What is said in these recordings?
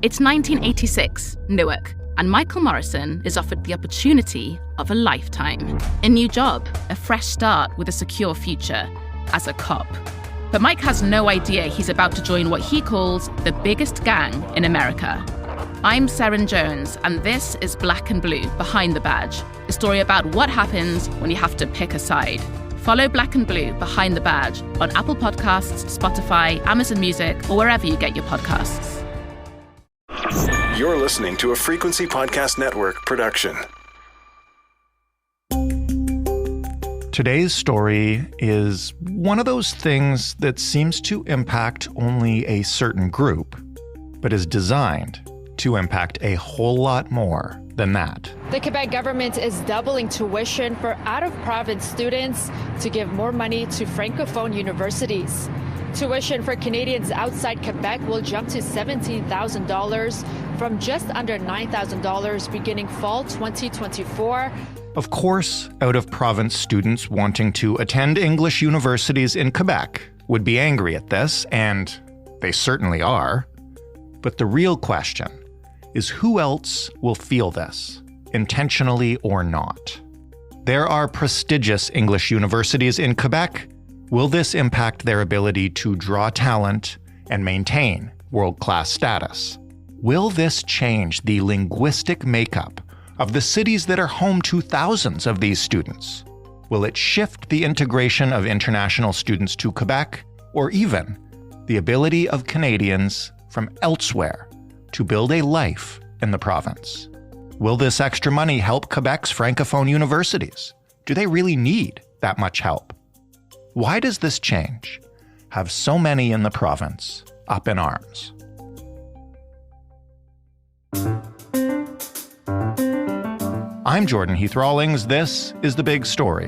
It's 1986, Newark, and Michael Morrison is offered the opportunity of a lifetime. A new job, a fresh start with a secure future, as a cop. But Mike has no idea he's about to join what he calls the biggest gang in America. I'm Seren Jones, and this is Black and Blue, Behind the Badge, a story about what happens when you have to pick a side. Follow Black and Blue, Behind the Badge on Apple Podcasts, Spotify, Amazon Music, or wherever you get your podcasts. You're listening to a Frequency Podcast Network production. Today's story is one of those things that seems to impact only a certain group, but is designed to impact a whole lot more than that. The Quebec government is doubling tuition for out-of-province students to give more money to Francophone universities. Tuition for Canadians outside Quebec will jump to $17,000 from just under $9,000 beginning fall 2024. Of course, out-of-province students wanting to attend English universities in Quebec would be angry at this, and they certainly are. But the real question is who else will feel this, intentionally or not? There are prestigious English universities in Quebec. Will this impact their ability to draw talent and maintain world-class status? Will this change the linguistic makeup of the cities that are home to thousands of these students? Will it shift the integration of international students to Quebec, or even the ability of Canadians from elsewhere to build a life in the province? Will this extra money help Quebec's Francophone universities? Do they really need that much help? Why does this change have so many in the province up in arms? I'm Jordan Heath Rawlings. This is The Big Story.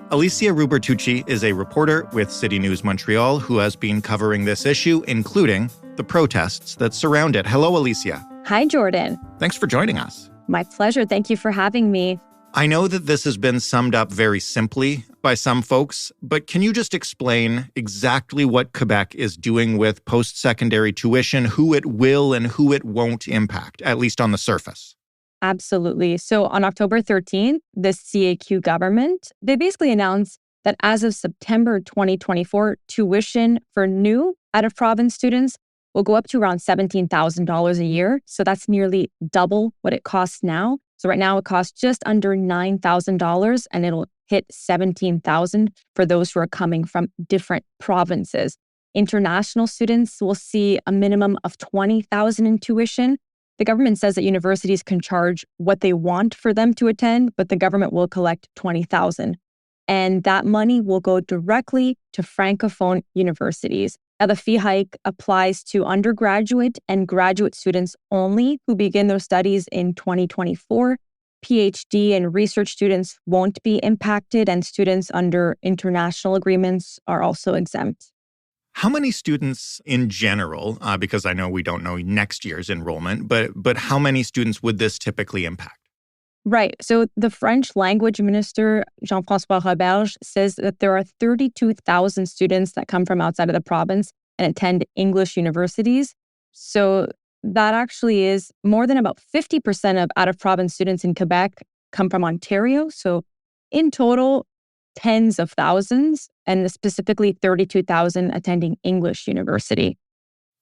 Alyssia Rubertucci is a reporter with CityNews Montreal who has been covering this issue, including the protests that surround it. Hello, Alyssia. Hi, Jordan. Thanks for joining us. My pleasure. Thank you for having me. I know that this has been summed up very simply by some folks, but can you just explain exactly what Quebec is doing with post-secondary tuition, who it will and who it won't impact, at least on the surface? Absolutely. So on October 13th, the CAQ government, they basically announced that as of September 2024, tuition for new out-of-province students will go up to around $17,000 a year. So that's nearly double what it costs now. So right now it costs just under $9,000 and it'll hit $17,000 for those who are coming from different provinces. International students will see a minimum of $20,000 in tuition. The government says that universities can charge what they want for them to attend, but the government will collect $20,000. And that money will go directly to Francophone universities. Now, the fee hike applies to undergraduate and graduate students only who begin their studies in 2024. PhD and research students won't be impacted, and students under international agreements are also exempt. How many students in general, because I know we don't know next year's enrollment, but how many students would this typically impact? Right. So the French language minister, Jean-François Roberge, says that there are 32,000 students that come from outside of the province and attend English universities. So that actually is more than about 50% of out-of-province students in Quebec come from Ontario. So in total, tens of thousands, and specifically 32,000 attending English university.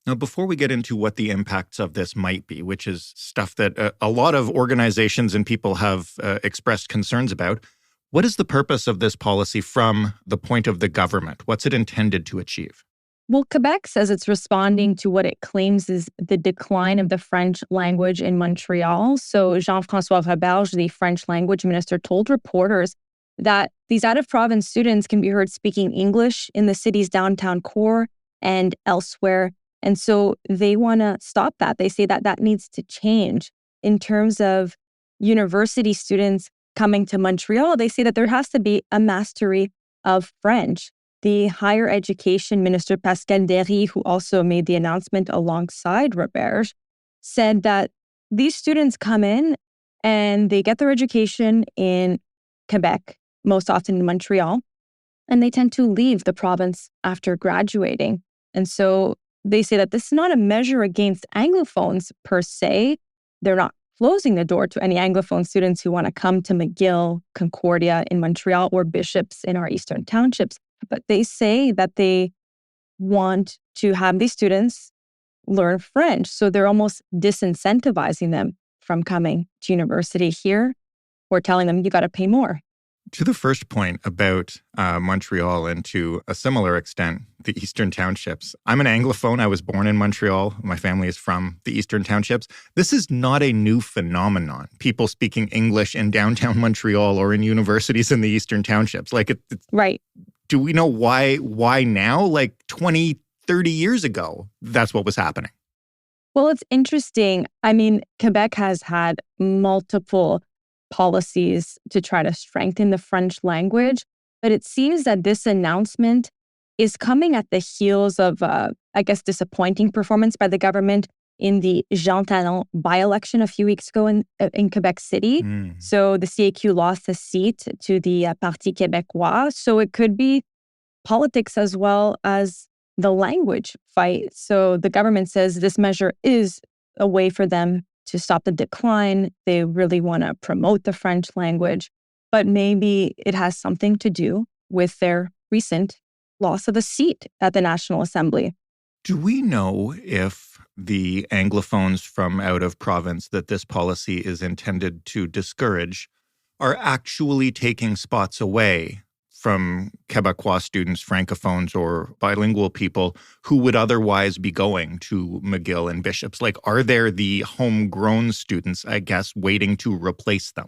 Now, before we get into what the impacts of this might be, which is stuff that a lot of organizations and people have expressed concerns about, what is the purpose of this policy from the point of the government? What's it intended to achieve? Well, Quebec says it's responding to what it claims is the decline of the French language in Montreal. So Jean-François Roberge, the French language minister, told reporters that these out-of-province students can be heard speaking English in the city's downtown core and elsewhere. And so they want to stop that. They say that that needs to change. In terms of university students coming to Montreal, they say that there has to be a mastery of French. The higher education minister, Pascal Derry, who also made the announcement alongside Roberge, said that these students come in and they get their education in Quebec, most often in Montreal, and they tend to leave the province after graduating. And so they say that this is not a measure against Anglophones per se. They're not closing the door to any Anglophone students who want to come to McGill, Concordia in Montreal, or Bishops in our eastern townships. But they say that they want to have these students learn French. So they're almost disincentivizing them from coming to university here, or telling them you got to pay more. To the first point about Montreal, and to a similar extent, the Eastern Townships. I'm an Anglophone. I was born in Montreal. My family is from the Eastern Townships. This is not a new phenomenon. People speaking English in downtown Montreal or in universities in the Eastern Townships. Like, it's right. Do we know why now? Like 20, 30 years ago, that's what was happening. Well, it's interesting. I mean, Quebec has had multiple policies to try to strengthen the French language. But it seems that this announcement is coming at the heels of, disappointing performance by the government in the Jean Talon by-election a few weeks ago in Quebec City. So the CAQ lost a seat to the Parti Québécois. So it could be politics as well as the language fight. So the government says this measure is a way for them to stop the decline. They really want to promote the French language, but maybe it has something to do with their recent loss of a seat at the National Assembly. Do we know if the Anglophones from out of province that this policy is intended to discourage are actually taking spots away from Quebecois students, Francophones, or bilingual people who would otherwise be going to McGill and Bishops? Like, are there the homegrown students, I guess, waiting to replace them?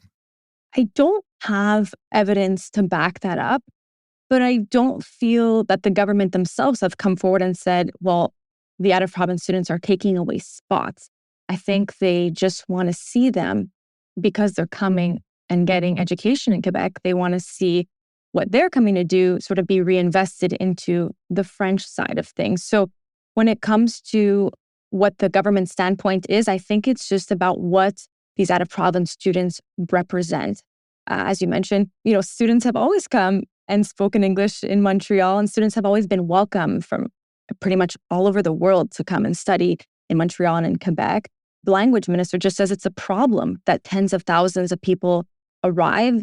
I don't have evidence to back that up, but I don't feel that the government themselves have come forward and said, well, the out-of-province students are taking away spots. I think they just want to see them because they're coming and getting education in Quebec. They want to see what they're coming to do sort of be reinvested into the French side of things. So when it comes to what the government standpoint is, I think it's just about what these out-of-province students represent. As you mentioned, students have always come and spoken English in Montreal, and students have always been welcome from pretty much all over the world to come and study in Montreal and in Quebec. The language minister just says it's a problem that tens of thousands of people arrive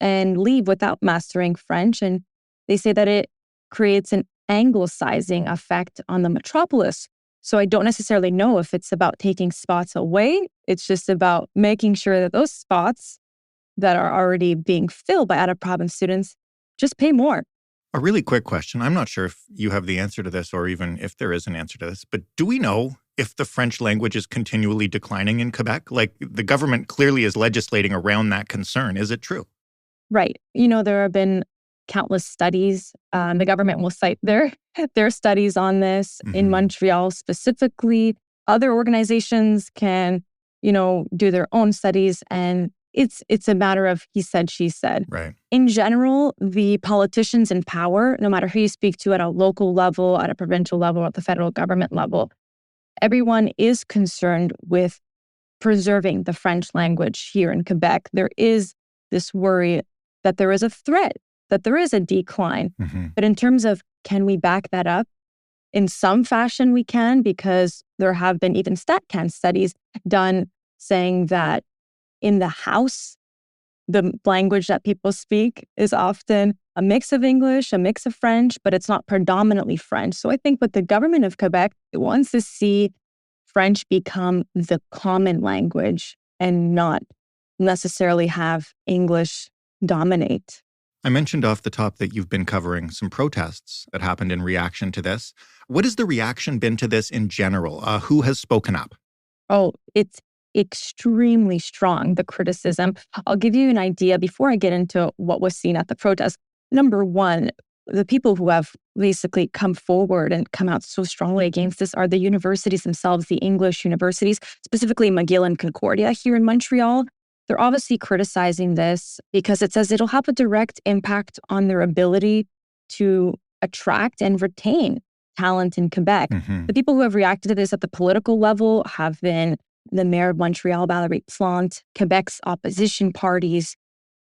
and leave without mastering French. And they say that it creates an anglicizing effect on the metropolis. So I don't necessarily know if it's about taking spots away. It's just about making sure that those spots that are already being filled by out-of-province students just pay more. A really quick question. I'm not sure if you have the answer to this, or even if there is an answer to this, but do we know if the French language is continually declining in Quebec? Like, the government clearly is legislating around that concern. Is it true? Right. There have been countless studies. The government will cite their studies on this. In Montreal specifically. Other organizations can, do their own studies, and it's a matter of he said, she said. Right. In general, the politicians in power, no matter who you speak to at a local level, at a provincial level, at the federal government level, everyone is concerned with preserving the French language here in Quebec. There is this worry that there is a threat, that there is a decline. But in terms of, can we back that up? In some fashion, we can, because there have been even StatCan studies done saying that in the house, the language that people speak is often a mix of English, a mix of French, but it's not predominantly French. So I think what the government of Quebec wants to see French become the common language and not necessarily have English dominate. I mentioned off the top that you've been covering some protests that happened in reaction to this. What has the reaction been to this in general? Who has spoken up? Oh, it's extremely strong, the criticism. I'll give you an idea before I get into what was seen at the protest. Number one, the people who have basically come forward and come out so strongly against this are the universities themselves, the English universities, specifically McGill and Concordia here in Montreal. They're obviously criticizing this because it says it'll have a direct impact on their ability to attract and retain talent in Quebec. The people who have reacted to this at the political level have been the mayor of Montreal, Valérie Plante, Quebec's opposition parties,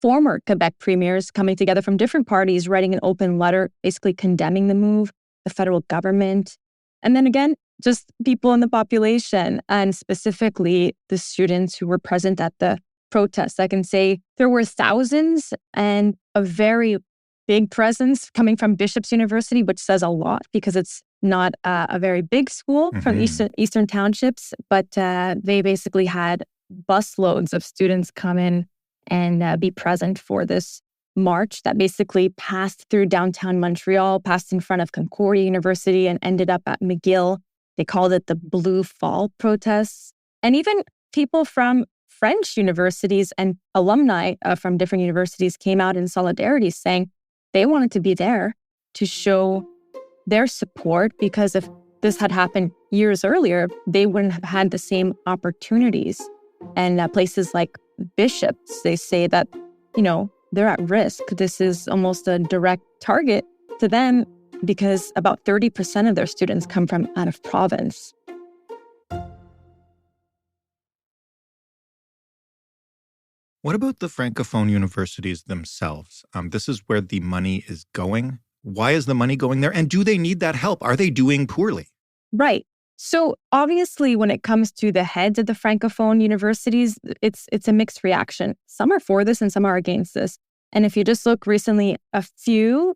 former Quebec premiers coming together from different parties, writing an open letter basically condemning the move, the federal government. And then again, just people in the population, and specifically the students who were present at the protests. I can say there were thousands and a very big presence coming from Bishop's University, which says a lot because it's not a very big school from Eastern Townships, but they basically had busloads of students come in and be present for this march that basically passed through downtown Montreal, passed in front of Concordia University, and ended up at McGill. They called it the Blue Fall protests. And even people from French universities and alumni from different universities came out in solidarity saying they wanted to be there to show their support, because if this had happened years earlier, they wouldn't have had the same opportunities. And places like Bishops, they say that, they're at risk. This is almost a direct target to them because about 30% of their students come from out of province. What about the Francophone universities themselves? This is where the money is going. Why is the money going there? And do they need that help? Are they doing poorly? Right. So obviously, when it comes to the heads of the Francophone universities, it's a mixed reaction. Some are for this and some are against this. And if you just look recently, a few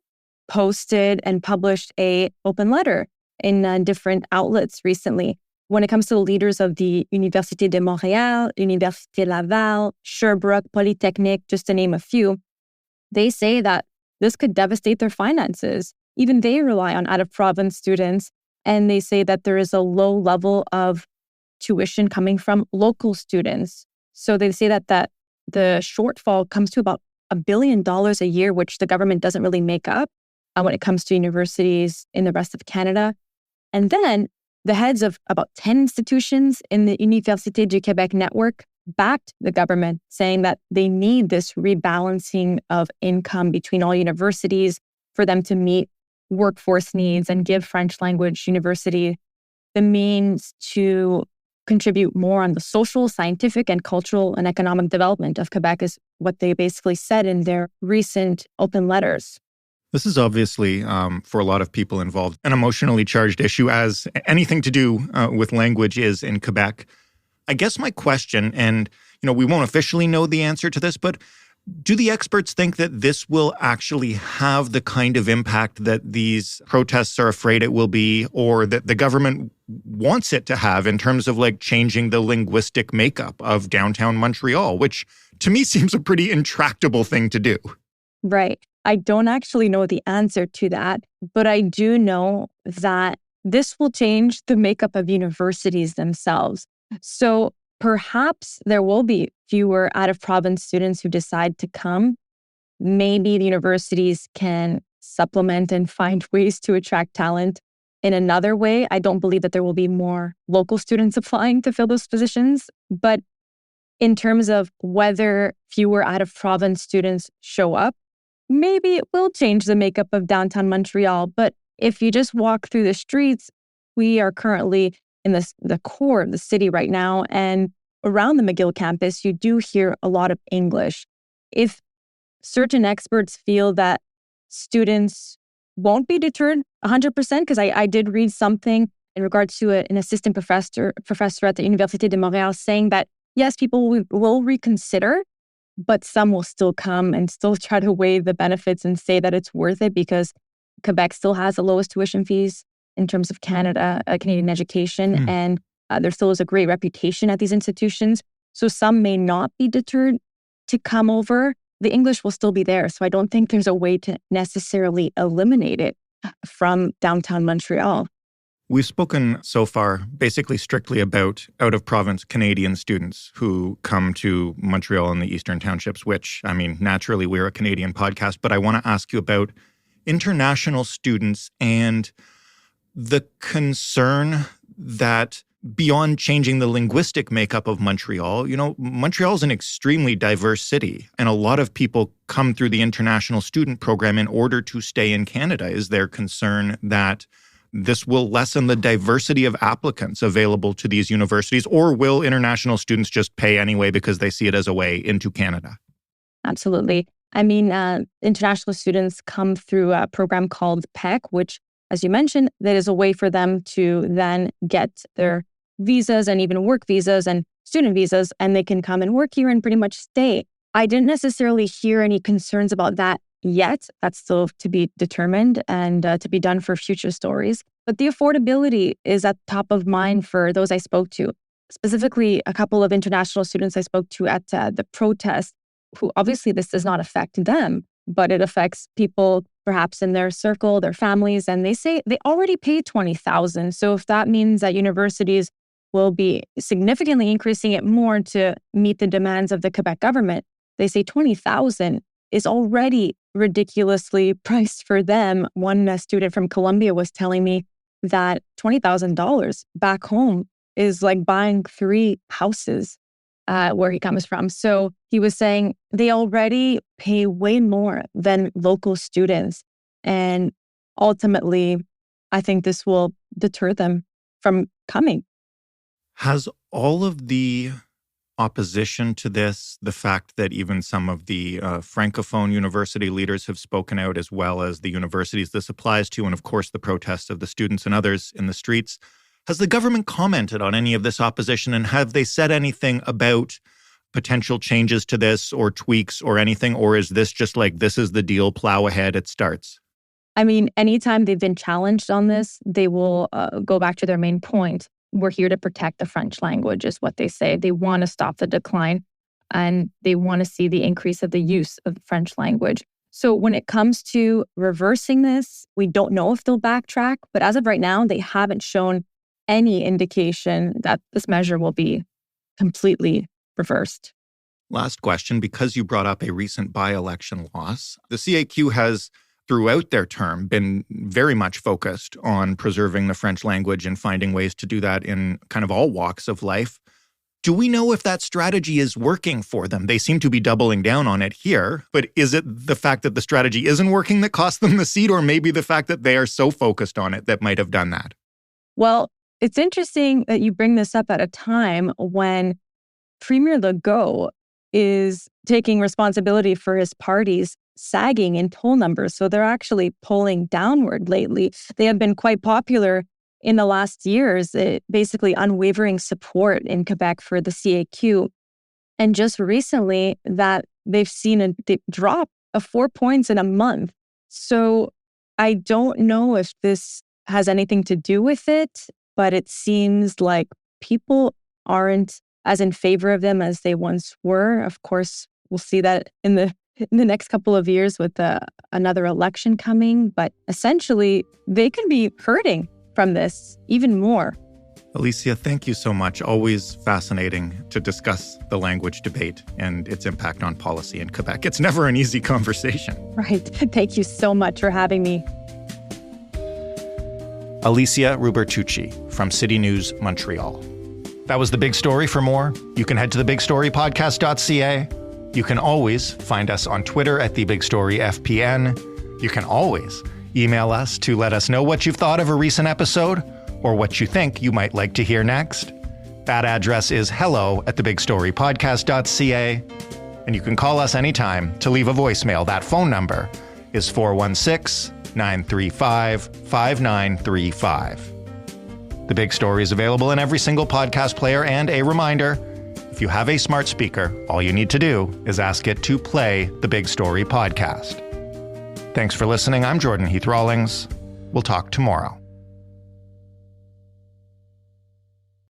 posted and published a open letter in different outlets recently. When it comes to the leaders of the Université de Montréal, Université Laval, Sherbrooke, Polytechnique, just to name a few, they say that this could devastate their finances. Even they rely on out-of-province students, and they say that there is a low level of tuition coming from local students. So they say that the shortfall comes to about $1 billion a year, which the government doesn't really make up when it comes to universities in the rest of Canada. And then the heads of about 10 institutions in the Université du Québec network backed the government, saying that they need this rebalancing of income between all universities for them to meet workforce needs and give French language university the means to contribute more on the social, scientific, and cultural and economic development of Quebec, is what they basically said in their recent open letters. This is obviously, for a lot of people involved, an emotionally charged issue, as anything to do with language is in Quebec. I guess my question, and we won't officially know the answer to this, but do the experts think that this will actually have the kind of impact that these protests are afraid it will be, or that the government wants it to have in terms of changing the linguistic makeup of downtown Montreal, which to me seems a pretty intractable thing to do? Right. I don't actually know the answer to that, but I do know that this will change the makeup of universities themselves. So perhaps there will be fewer out-of-province students who decide to come. Maybe the universities can supplement and find ways to attract talent in another way. I don't believe that there will be more local students applying to fill those positions. But in terms of whether fewer out-of-province students show up, maybe it will change the makeup of downtown Montreal. But if you just walk through the streets, we are currently in the core of the city right now. And around the McGill campus, you do hear a lot of English. If certain experts feel that students won't be deterred 100%, because I did read something in regards to an assistant professor at the Université de Montréal saying that, yes, people will reconsider, but some will still come and still try to weigh the benefits and say that it's worth it because Quebec still has the lowest tuition fees in terms of Canadian education. And there still is a great reputation at these institutions. So some may not be deterred to come over. The English will still be there. So I don't think there's a way to necessarily eliminate it from downtown Montreal. We've spoken so far basically strictly about out-of-province Canadian students who come to Montreal and the Eastern Townships, which, naturally we're a Canadian podcast, but I want to ask you about international students and the concern that beyond changing the linguistic makeup of Montreal, Montreal is an extremely diverse city, and a lot of people come through the international student program in order to stay in Canada. Is there concern that this will lessen the diversity of applicants available to these universities, or will international students just pay anyway because they see it as a way into Canada? Absolutely. International students come through a program called PEC, which as you mentioned, that is a way for them to then get their visas and even work visas and student visas, and they can come and work here and pretty much stay. I didn't necessarily hear any concerns about that yet. That's still to be determined and to be done for future stories. But the affordability is at top of mind for those I spoke to, specifically a couple of international students I spoke to at the protest, who obviously this does not affect them, but it affects people perhaps in their circle, their families, and they say they already paid $20,000. So if that means that universities will be significantly increasing it more to meet the demands of the Quebec government, they say $20,000 is already ridiculously priced for them. One student from Colombia was telling me that $20,000 back home is like buying 3 houses where he comes from. So he was saying they already pay way more than local students. And ultimately, I think this will deter them from coming. Has all of the opposition to this, the fact that even some of the Francophone university leaders have spoken out, as well as the universities this applies to, and of course the protests of the students and others in the streets, has the government commented on any of this opposition, and have they said anything about potential changes to this or tweaks or anything? Or is this just like, this is the deal, plow ahead, it starts? I mean, anytime they've been challenged on this, they will go back to their main point. We're here to protect the French language, is what they say. They want to stop the decline, and they want to see the increase of the use of the French language. So when it comes to reversing this, we don't know if they'll backtrack. But as of right now, they haven't shown any indication that this measure will be completely reversed. Last question, because you brought up a recent by-election loss, the CAQ has, throughout their term, been very much focused on preserving the French language and finding ways to do that in kind of all walks of life. Do we know if that strategy is working for them? They seem to be doubling down on it here, but is it the fact that the strategy isn't working that cost them the seat, or maybe the fact that they are so focused on it that might have done that? Well, it's interesting that you bring this up at a time when Premier Legault is taking responsibility for his party's sagging in poll numbers. So they're actually polling downward lately. They have been quite popular in the last years, basically unwavering support in Quebec for the CAQ. And just recently that they've seen a drop of 4 points in a month. So I don't know if this has anything to do with it, but it seems like people aren't as in favor of them as they once were. Of course, we'll see that in the next couple of years with another election coming. But essentially, they can be hurting from this even more. Alyssia, thank you so much. Always fascinating to discuss the language debate and its impact on policy in Quebec. It's never an easy conversation. Right. Thank you so much for having me. Alyssia Rubertucci from CityNews, Montreal. That was The Big Story. For more, you can head to thebigstorypodcast.ca. You can always find us on Twitter at TheBigStoryFPN. You can always email us to let us know what you've thought of a recent episode or what you think you might like to hear next. That address is hello@thebigstorypodcast.ca. And you can call us anytime to leave a voicemail. That phone number is 416-935-5935. The Big Story is available in every single podcast player, and a reminder, if you have a smart speaker, all you need to do is ask it to play the Big Story podcast. Thanks for listening. I'm Jordan Heath Rawlings. We'll talk tomorrow.